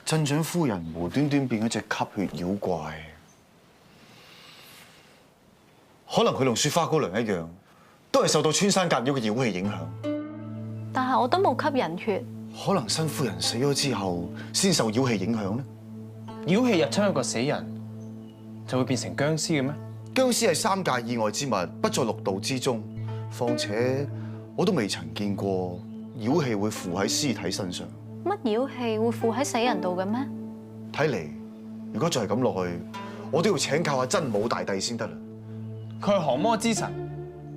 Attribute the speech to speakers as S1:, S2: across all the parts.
S1: 鎮長夫人無端端變咗隻吸血妖怪，可能佢同雪花姑娘一樣，都係受到穿山甲妖嘅妖氣影響。
S2: 但係我都冇吸人血。
S1: 可能新夫人死咗之後，先受妖氣影響呢？
S3: 妖氣入侵一個死人，就會變成僵屍嘅咩？
S1: 僵屍係三界以外之物，不在六道之中。況且我都未曾見過妖氣會附喺屍體身上。
S2: 乜妖氣會附喺死人度嘅咩？
S1: 睇嚟，如果再係咁落去，我都要請教下真武大帝先得啦。
S3: 佢係降魔之神，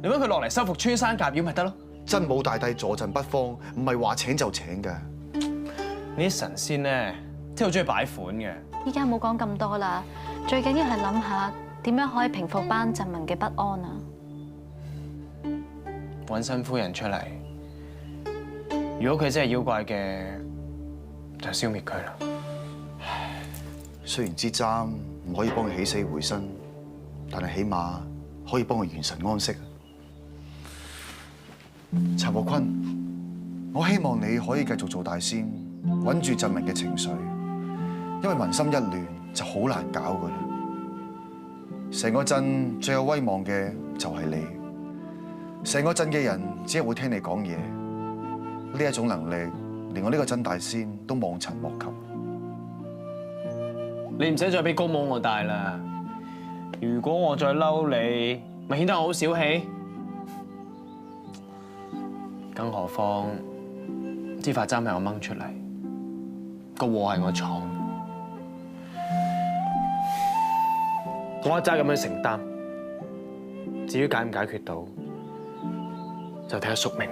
S3: 你揾佢落嚟收復穿山甲妖咪得咯？
S1: 真武大帝坐鎮北方，唔係話請就請㗎。
S3: 呢啲神仙咧，真係好中意擺款嘅。
S2: 依家冇講咁多啦，最緊要係諗下點樣可以平復班鎮民嘅不安啊！
S3: 揾新夫人出嚟，如果佢真係妖怪嘅，就消滅佢啦。
S1: 雖然支針唔可以幫佢起死回生，但係起碼可以幫佢元神安息。陳國坤，我希望你可以繼續做大仙，穩住鎮民嘅情緒，因為民心一亂就好難搞㗎啦。成個鎮最有威望嘅就係你，成個鎮嘅人只係會聽你講嘢。呢一種能力，連我呢個鎮大仙都望塵莫及。
S3: 你唔使再俾高帽我戴啦。如果我再嬲你，咪顯得我好小氣。更何況，支髮簪係我掹出嚟，個禍係我闖，我有責任去承擔。至於解唔解決到，就睇下宿命。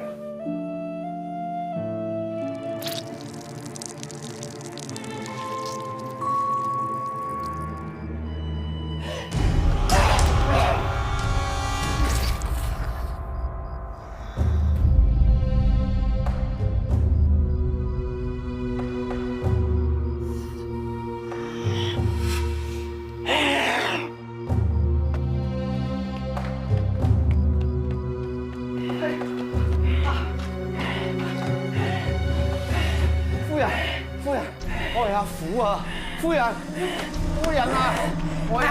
S4: 我係阿虎啊，夫人啊，我係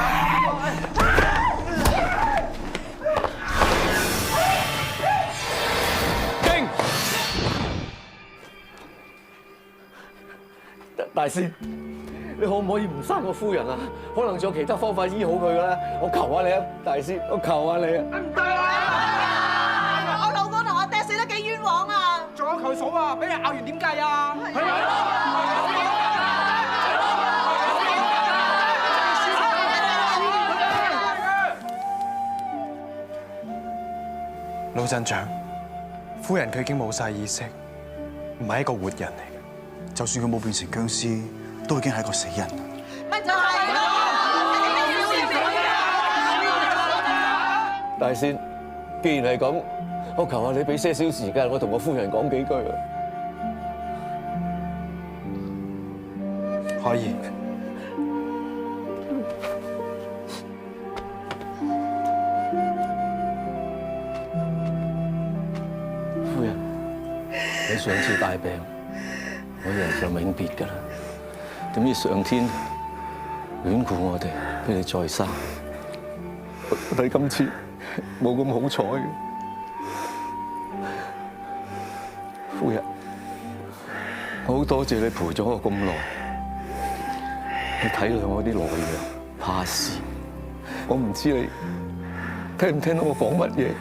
S4: 經大師，你可唔可以唔生我夫人啊？可能仲有其他方法醫好佢嘅咧。我求下你啊，大師，我求下你啊！
S5: 唔得啊！我老公同我爹死得幾冤枉啊！
S6: 仲有球嫂啊，俾人咬完點計啊？係啊！
S3: 老鎮長，夫人佢已經冇晒意識，唔係一個活人嚟嘅。
S1: 就算佢冇變成僵屍，都已經係一個死人。
S5: 咪就係咯！
S4: 大仙，既然係咁，我求下你俾些少時間，我同我夫人講幾句啊！
S3: 可以。
S4: 夫人，你上次大病，我以為就永別㗎啦，點知上天眷顧我哋，俾你再生。你今次冇咁好彩嘅，夫人，好多謝你陪咗我咁耐，你體諒我啲懦弱怕事。我唔知你聽唔聽到我講乜嘢，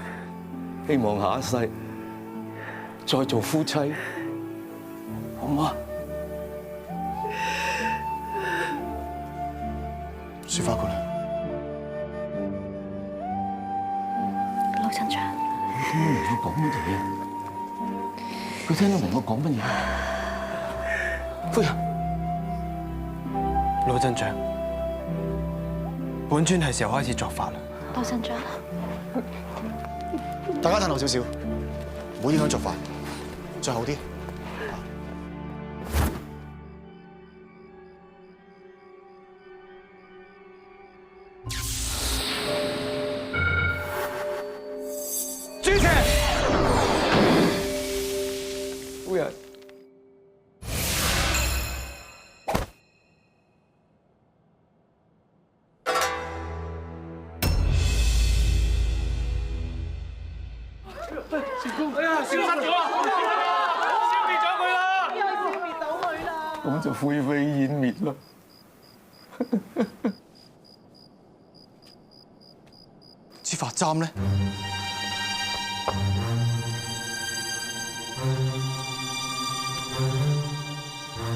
S4: 希望下一世再做夫妻，好嗎？
S1: 雪花姑娘，
S2: 老鎮長，
S4: 佢聽得明我講乜嘢？佢聽得明我講乜嘢？夫人，
S3: 老鎮長，本尊係時候開始作法啦。
S2: 老鎮長，
S1: 大家褪後少少，唔好影響作法，再後啲。
S4: 主持，夫人，
S6: 哎呀，消失咗啦！消滅咗佢啦！
S5: 消滅到佢啦！
S4: 咁就灰飛煙滅啦。
S1: 支髮簪咧？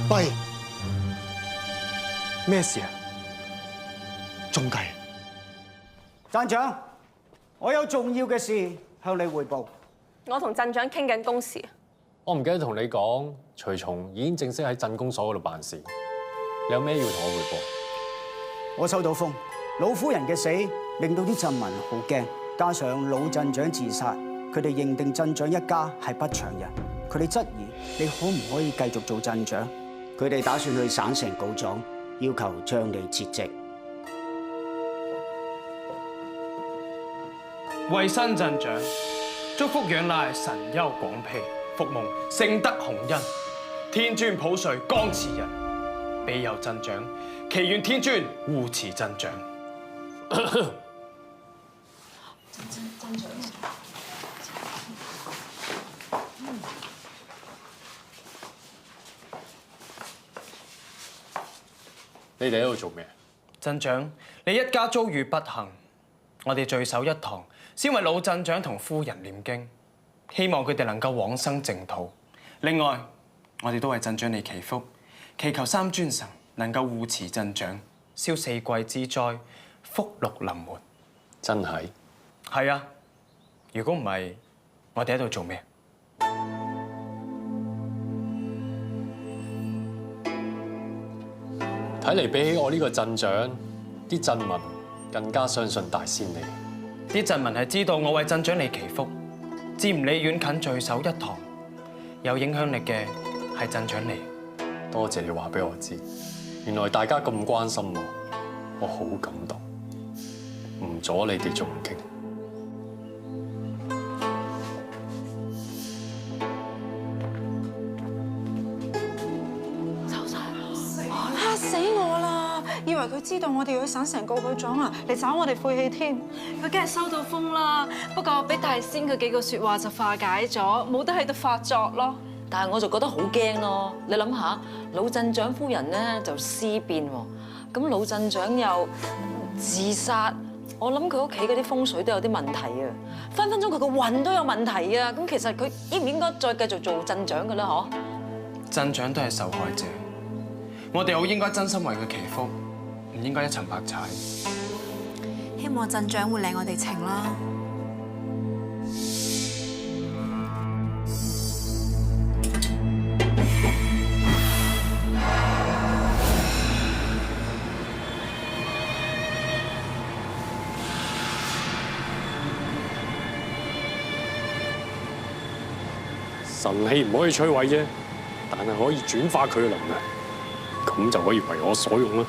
S1: 跛，
S3: 咩事啊？
S1: 中計。
S7: 站長，我有重要嘅事向你匯報。
S8: 我同鎮長傾緊公事。
S9: 我唔記得同你講，徐松已經正式喺鎮公所嗰度辦事。你有咩要同我匯報？
S7: 我收到風，老夫人嘅死令到啲鎮民好驚，加上老鎮長自殺，佢哋認定鎮長一家係不祥人，佢哋質疑你可唔可以繼續做鎮長？佢哋打算去省城告狀，要求將你撤職。
S3: 為新鎮長，祝福仰賴神丘廣披，福蒙聖德洪恩，天尊普垂光慈仁，庇佑鎮長，祈願天尊護持鎮長。
S9: 你哋喺度做咩？
S3: 鎮長，你一家遭遇不幸，我哋聚首一堂，先為老鎮長同夫人念經，希望佢哋能夠往生淨土。另外，我哋都為鎮長你祈福，祈求三尊神能夠護持鎮長，消四季之災，福祿臨門。
S9: 真係？
S3: 係啊，如果唔係，我哋喺度做咩？
S9: 睇嚟比起我呢個鎮長，啲鎮民更加相信大仙你。
S3: 啲鎮民係知道我為鎮長你祈福，自唔理遠近聚首一堂，有影響力嘅係鎮長你。
S9: 多謝你話俾我知，原來大家咁關心我好感動。唔阻你哋誦經。
S10: 嚇死我啦！以為佢知道我哋要去省城告佢狀啊，嚟找我哋晦氣添。
S2: 佢梗係收到風啦，不過俾大仙佢幾句説話就化解咗，冇得喺度發作咯。
S11: 但係我就覺得好驚咯！你諗下，老鎮長夫人咧就屍變喎，咁老鎮長又自殺，我諗佢屋企嗰啲風水都有啲問題啊！分分鐘佢個運都有問題啊！咁其實佢應唔應該再繼續做鎮長嘅咧？嗬？
S3: 鎮長都係受害者，我哋好應該真心為佢祈福，唔應該一層白踩。
S10: 希望鎮長會領我哋情啦。
S9: 神氣唔可以摧毀啫，但係可以轉化佢嘅能量，咁就可以為我所用啦。